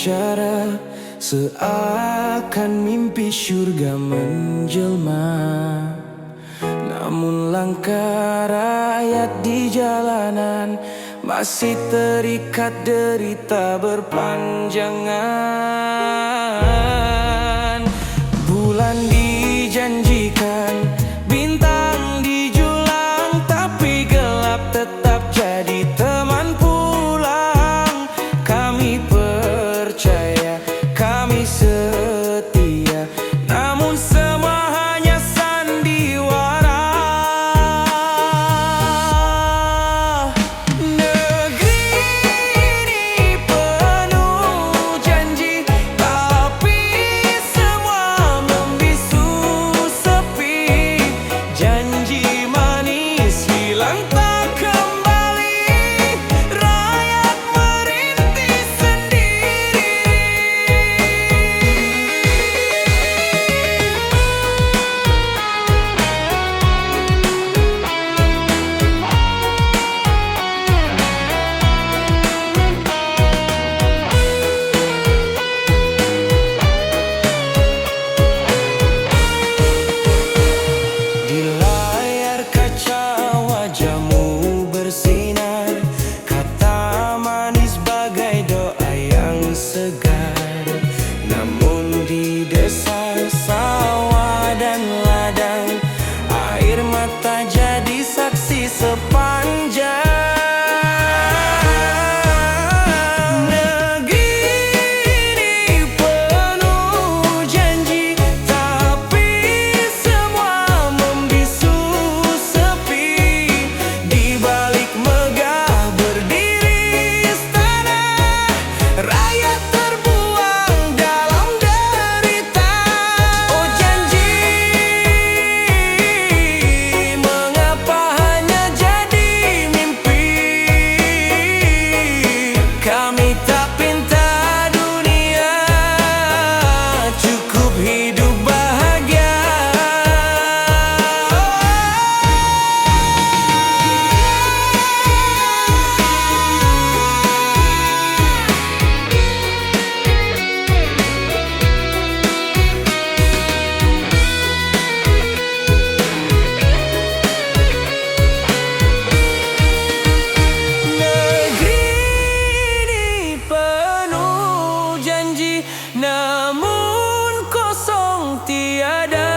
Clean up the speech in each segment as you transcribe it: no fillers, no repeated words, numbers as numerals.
berbicara, seakan mimpi syurga menjelma. Namun langkah rakyat di jalanan masih terikat derita berpanjangan. Bulan dijanjikan, bintang dijulang, tapi gelap tetap jadi teman pulang. Kami percaya, kami setia, namun semua hanya sandiwara. Negeri ini penuh janji, tapi semua membisu sepi. Janji manis hilang tak kembali, rakyat merintih sendiri. Di layar kaca wajahmu bersinar, kata manis bagai doa yang segar. Namun di desa, sawah dan ladang, air mata jadi saksi sepanjang. Negeri ini penuh janji, tapi semua membisu sepi. Di balik megah berdiri istana, rakyat terbuang dalam derita. Oh janji, mengapa hanya jadi mimpi? Kami tak pinta dunia, cukup hidup bahagia. Negeri ini penuh janji, namun kosong tiada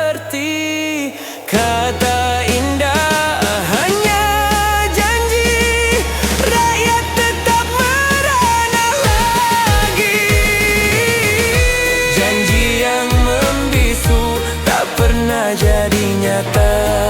arti. Kata indah hanya janji, rakyat tetap merana lagi. Janji yang membisu tak pernah jadi nyata.